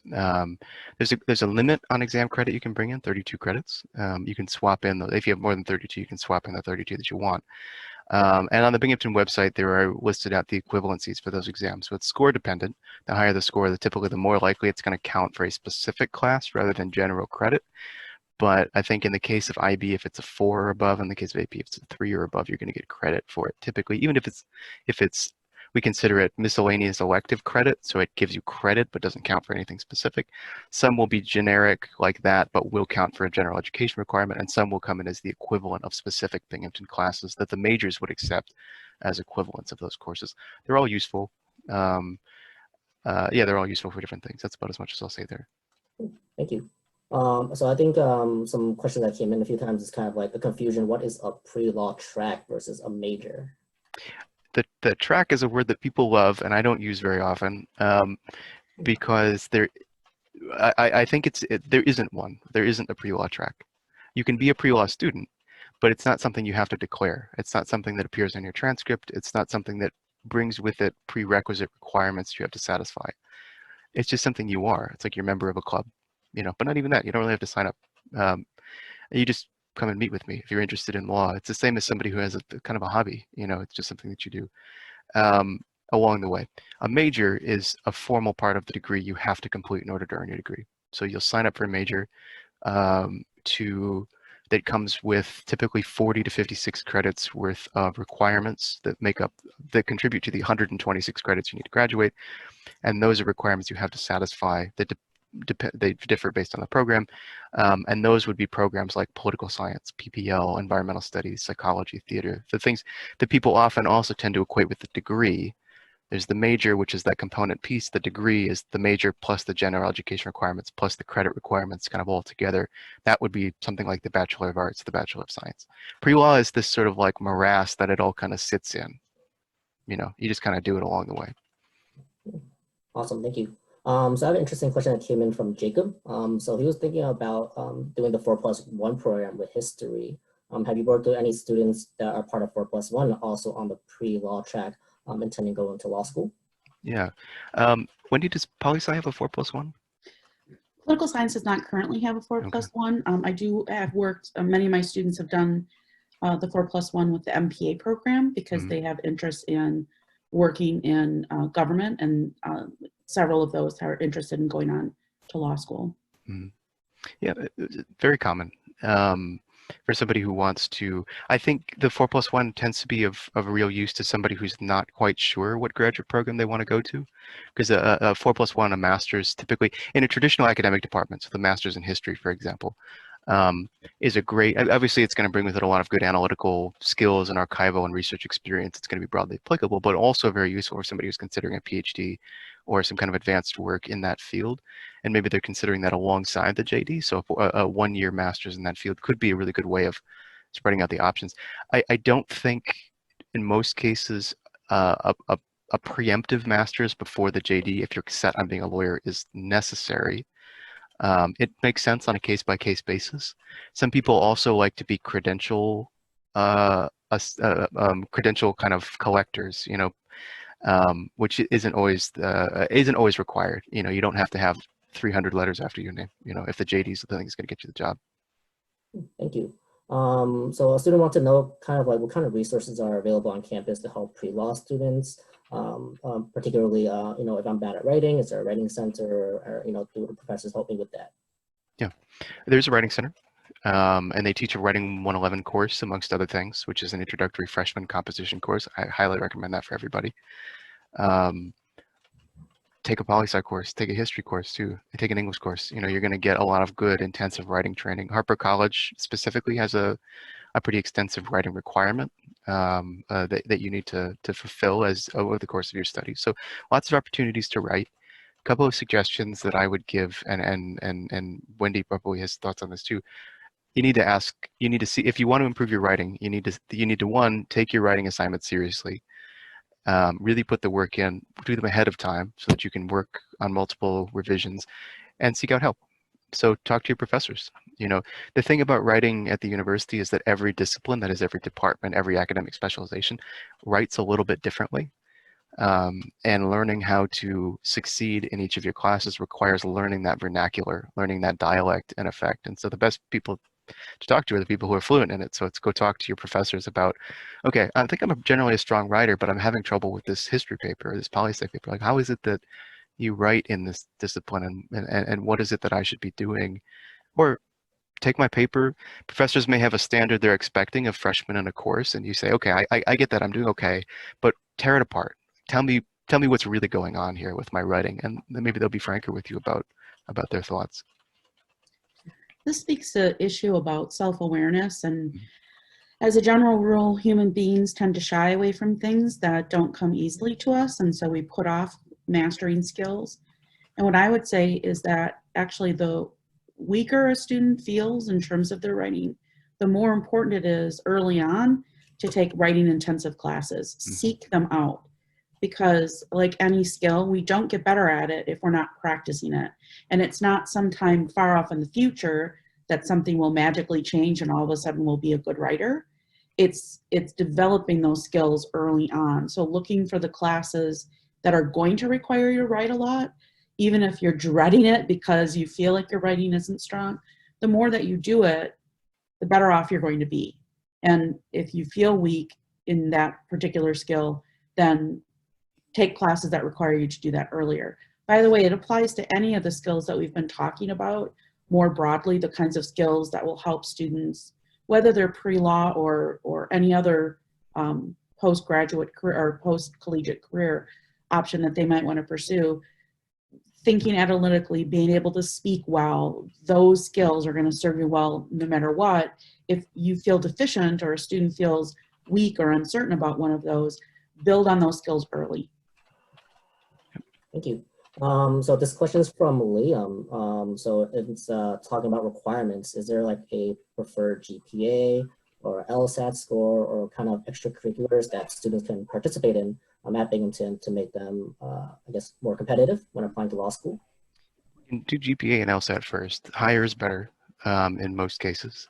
There's a limit on exam credit you can bring in, 32 credits. You can swap in, if you have more than 32, you can swap in the 32 that you want. And on the Binghamton website, there are listed out the equivalencies for those exams. So it's score dependent. The higher the score, typically the more likely it's going to count for a specific class rather than general credit. But I think in the case of IB, if it's a 4 or above, in the case of AP, if it's a 3 or above, you're going to get credit for it typically, even if it's we consider it miscellaneous elective credit, so it gives you credit but doesn't count for anything specific. Some will be generic like that, but will count for a general education requirement, and some will come in as the equivalent of specific Binghamton classes that the majors would accept as equivalents of those courses. They're all useful. Yeah, they're all useful for different things. That's about as much as I'll say there. Thank you. So I think some questions that came in a few times is kind of like the confusion. What is a pre-law track versus a major? The track is a word that people love, and I don't use very often because I think there isn't one. There isn't a pre-law track. You can be a pre-law student, but it's not something you have to declare. It's not something that appears on your transcript. It's not something that brings with it prerequisite requirements you have to satisfy. It's just something you are. It's like you're a member of a club, you know, but not even that. You don't really have to sign up. You just come and meet with me if you're interested in law. It's the same as somebody who has a kind of a hobby, you know, it's just something that you do along the way. A major is a formal part of the degree you have to complete in order to earn your degree. So you'll sign up for a major that comes with typically 40 to 56 credits worth of requirements that contribute to the 126 credits you need to graduate. And those are requirements you have to satisfy that they differ based on the program, and those would be programs like political science, PPL, environmental studies, psychology, theater, the things that people often also tend to equate with the degree. There's the major, which is that component piece. The degree is the major plus the general education requirements plus the credit requirements kind of all together. That would be something like the Bachelor of Arts, the Bachelor of Science. Pre-law is this sort of like morass that it all kind of sits in. You know, you just kind of do it along the way. Awesome, thank you. So I have an interesting question that came in from Jacob. So he was thinking about doing the 4+1 program with history. Have you worked with any students that are part of 4+1 also on the pre-law track intending to go into law school? Yeah. Wendy, does poli-sci have a 4+1? Political science does not currently have a 4+1. I do have worked, many of my students have done the 4+1 with the MPA program because they have interest in working in government, and several of those are interested in going on to law school. Yeah, very common for somebody who wants to. I think the 4+1 tends to be of real use to somebody who's not quite sure what graduate program they want to go to, because a 4+1, a master's, typically in a traditional academic department, so the master's in history, for example, is a great, obviously it's going to bring with it a lot of good analytical skills and archival and research experience. It's going to be broadly applicable, but also very useful for somebody who's considering a PhD or some kind of advanced work in that field. And maybe they're considering that alongside the JD. So a 1-year master's in that field could be a really good way of spreading out the options. I don't think in most cases a preemptive master's before the JD, if you're set on being a lawyer, is necessary. It makes sense on a case-by-case basis. Some people also like to be credential credential kind of collectors, you know, which isn't always required. You know, you don't have to have 300 letters after your name, you know, if the JD is the thing that's going to get you the job. Thank you. So a student wants to know kind of like what kind of resources are available on campus to help pre-law students, particularly, you know, if I'm bad at writing, is there a writing center, or you know, do the professors help me with that? Yeah, there's a writing center, and they teach a Writing 111 course, amongst other things, which is an introductory freshman composition course. I highly recommend that for everybody. Take a poli-sci course, take a history course too, take an English course. You know, you're going to get a lot of good intensive writing training. Harpur College specifically has a pretty extensive writing requirement that you need to fulfill as over the course of your studies. So lots of opportunities to write. A couple of suggestions that I would give, and Wendy probably has thoughts on this too. You need to see if you want to improve your writing. You need to one, take your writing assignment seriously. Really put the work in, do them ahead of time so that you can work on multiple revisions, and seek out help. So talk to your professors. You know, the thing about writing at the university is that every discipline, that is every department, every academic specialization, writes a little bit differently. And learning how to succeed in each of your classes requires learning that vernacular, learning that dialect and effect. And so the best people to talk to are the people who are fluent in it. So let's go talk to your professors about, okay, I think I'm generally a strong writer, but I'm having trouble with this history paper or this poli-sci paper. Like, how is it that you write in this discipline, and what is it that I should be doing? Or take my paper. Professors may have a standard they're expecting of freshmen in a course, and you say, okay, I get that, I'm doing okay, but tear it apart. Tell me what's really going on here with my writing, and then maybe they'll be franker with you about their thoughts. This speaks to the issue about self-awareness, and as a general rule, human beings tend to shy away from things that don't come easily to us, and so we put off mastering skills. And what I would say is that actually the weaker a student feels in terms of their writing, the more important it is early on to take writing intensive classes. Seek them out. Because like any skill, we don't get better at it if we're not practicing it. And it's not sometime far off in the future that something will magically change and all of a sudden we'll be a good writer. It's developing those skills early on. So looking for the classes that are going to require you to write a lot, even if you're dreading it because you feel like your writing isn't strong, the more that you do it, the better off you're going to be. And if you feel weak in that particular skill, then take classes that require you to do that earlier. By the way, it applies to any of the skills that we've been talking about more broadly, the kinds of skills that will help students, whether they're pre-law or any other postgraduate career or post-collegiate career option that they might want to pursue. Thinking analytically, being able to speak well, those skills are going to serve you well no matter what. If you feel deficient or a student feels weak or uncertain about one of those, build on those skills early. Thank you. So this question is from Liam. So it's talking about requirements. Is there like a preferred GPA or LSAT score or kind of extracurriculars that students can participate in at Binghamton to make them, I guess, more competitive when applying to law school? You can do GPA and LSAT first. Higher is better in most cases.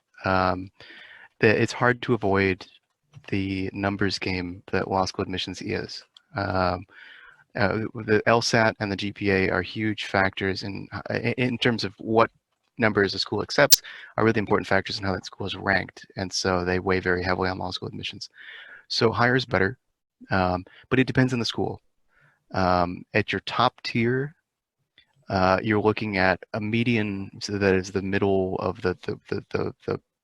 It's hard to avoid the numbers game that law school admissions is. The LSAT and the GPA are huge factors in terms of what numbers a school accepts, are really important factors in how that school is ranked, and so they weigh very heavily on law school admissions. So higher is better, but it depends on the school. At your top tier, you're looking at a median, so that is the middle of the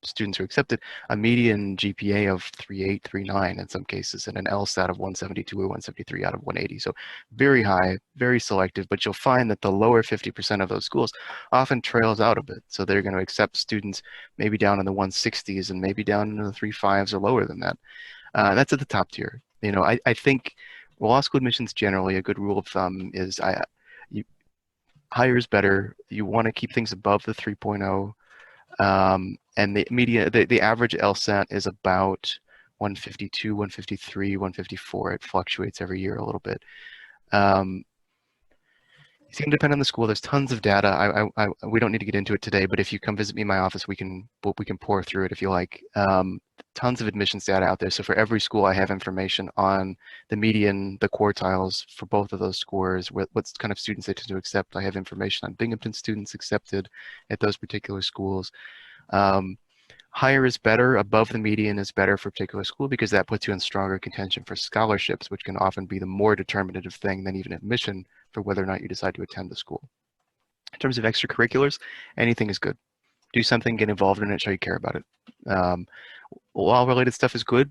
students who accepted, a median GPA of 3.8, 3.9 in some cases, and an LSAT of 172 or 173 out of 180. So very high, very selective, but you'll find that the lower 50% of those schools often trails out a bit. So they're going to accept students maybe down in the 160s and maybe down into the 3.5s or lower than that. That's at the top tier. You know, I think law school admissions generally, a good rule of thumb is higher is better. You want to keep things above the 3.0. And the average LSAT is about 152, 153, 154. It fluctuates every year a little bit. It's going to depend on the school. There's tons of data. We don't need to get into it today, but if you come visit me in my office, we can pour through it if you like. Tons of admissions data out there. So for every school, I have information on the median, the quartiles for both of those scores, what kind of students they tend to accept. I have information on Binghamton students accepted at those particular schools. Higher is better, above the median is better for a particular school because that puts you in stronger contention for scholarships, which can often be the more determinative thing than even admission for whether or not you decide to attend the school. In terms of extracurriculars, anything is good. Do something, get involved in it, show you care about it. Law-related stuff is good.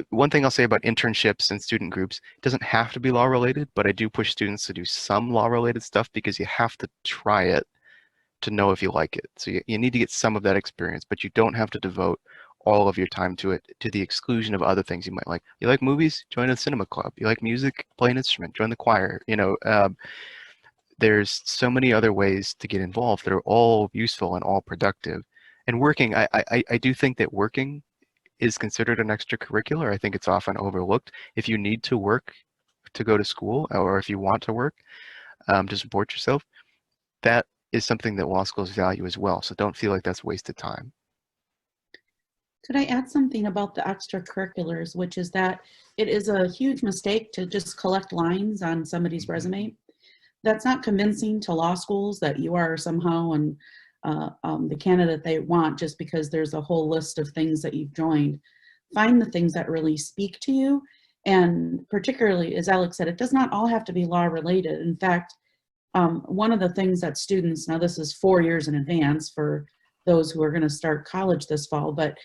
One thing I'll say about internships and student groups, it doesn't have to be law-related, but I do push students to do some law-related stuff because you have to try it to know if you like it. So you need to get some of that experience, but you don't have to devote all of your time to it to the exclusion of other things you might like. You like movies? Join a cinema club. You like music? Play an instrument. Join the choir. You know, there's so many other ways to get involved that are all useful and all productive. And working, I do think that working is considered an extracurricular. I think it's often overlooked. If you need to work to go to school, or if you want to work to support yourself, that is something that law schools value as well. So don't feel like that's wasted time. Could I add something about the extracurriculars, which is that it is a huge mistake to just collect lines on somebody's resume. That's not convincing to law schools that you are somehow the candidate they want just because there's a whole list of things that you've joined. Find the things that really speak to you. And particularly, as Alex said, it does not all have to be law related. In fact, one of the things that students, now this is 4 years in advance for those who are going to start college this fall, but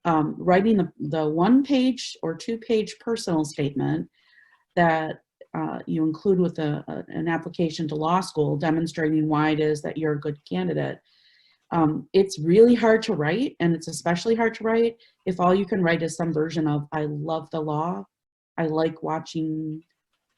writing the 1-page or 2-page personal statement that you include with an application to law school demonstrating why it is that you're a good candidate. It's really hard to write, and it's especially hard to write if all you can write is some version of, I love the law, I like watching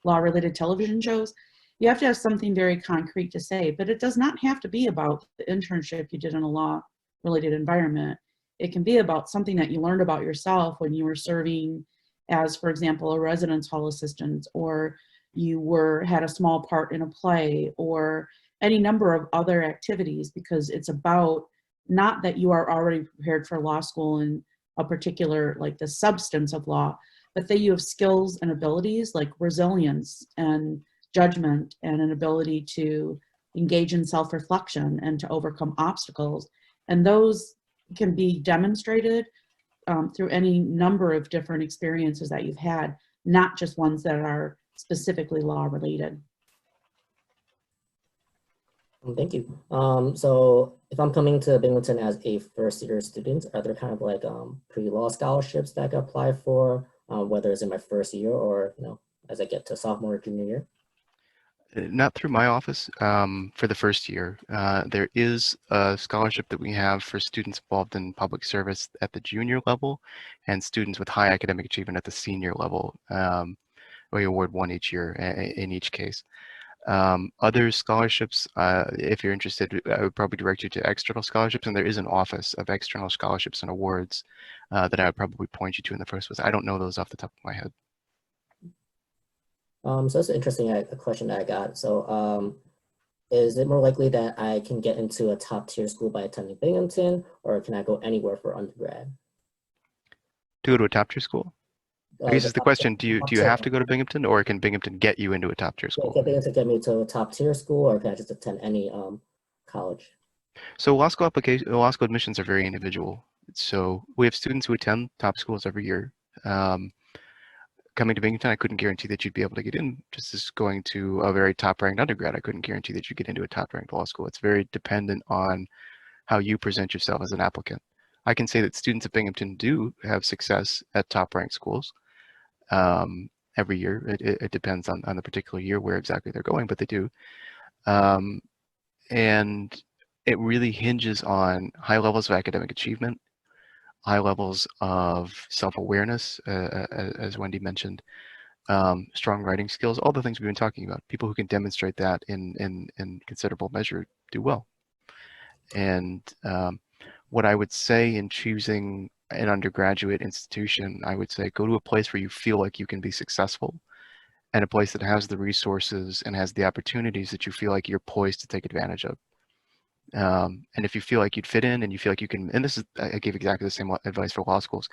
law-related television shows. You have to have something very concrete to say, but it does not have to be about the internship you did in a law-related environment. It can be about something that you learned about yourself when you were serving as, for example, a residence hall assistant, or you had a small part in a play, or any number of other activities, because it's about not that you are already prepared for law school in a particular, like the substance of law, but that you have skills and abilities like resilience and judgment and an ability to engage in self-reflection and to overcome obstacles. And those can be demonstrated through any number of different experiences that you've had, not just ones that are specifically law related. Thank you. So if I'm coming to Binghamton as a first-year student, are there kind of like pre-law scholarships that I can apply for, whether it's in my first year or as I get to sophomore or junior year? Not through my office for the first year. There is a scholarship that we have for students involved in public service at the junior level and students with high academic achievement at the senior level. We award one each year in each case. Other scholarships, if you're interested, I would probably direct you to external scholarships, and there is an office of external scholarships and awards that I would probably point you to in the first place. I don't know those off the top of my head. So that's an interesting question that I got. So is it more likely that I can get into a top tier school by attending Binghamton, or can I go anywhere for undergrad? To go to a top tier school? I guess is the question, do you have to go to Binghamton, or can Binghamton get you into a top tier school? Can Binghamton get me to a top tier school, or can I just attend any college? So law school admissions are very individual. So we have students who attend top schools every year. Coming to Binghamton, I couldn't guarantee that you'd be able to get in. Just as going to a very top-ranked undergrad, I couldn't guarantee that you get into a top-ranked law school. It's very dependent on how you present yourself as an applicant. I can say that students at Binghamton do have success at top-ranked schools every year. It depends on the particular year where exactly they're going, but they do. And it really hinges on high levels of academic achievement, high levels of self-awareness, as Wendy mentioned, strong writing skills, all the things we've been talking about. People who can demonstrate that in considerable measure do well. And what I would say in choosing an undergraduate institution, I would say go to a place where you feel like you can be successful, and a place that has the resources and has the opportunities that you feel like you're poised to take advantage of. And if you feel like you'd fit in and you feel like you can, and this is, I gave exactly the same advice for law schools.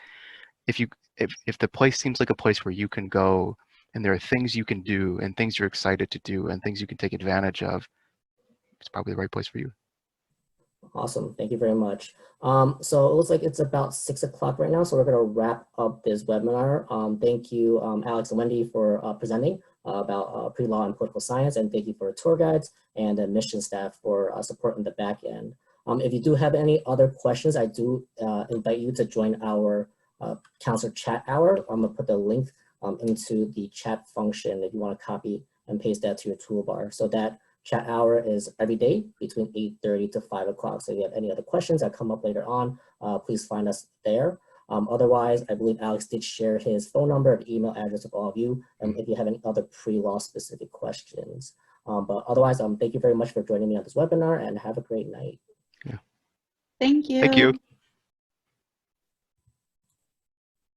If the place seems like a place where you can go and there are things you can do and things you're excited to do and things you can take advantage of, it's probably the right place for you. Awesome, thank you very much. So it looks like it's about 6 o'clock right now, so we're gonna wrap up this webinar. Thank you, Alex and Wendy, for presenting about pre-law and political science, and thank you for tour guides and admission staff for supporting the back end. If you do have any other questions, I do invite you to join our counselor chat hour. I'm gonna put the link into the chat function if you wanna copy and paste that to your toolbar. So that chat hour is every day between 8:30 to 5 o'clock. So if you have any other questions that come up later on, please find us there. Otherwise, I believe Alex did share his phone number and email address with all of you if you have any other pre-law specific questions. But otherwise, thank you very much for joining me on this webinar and have a great night. Yeah. Thank you. Thank you.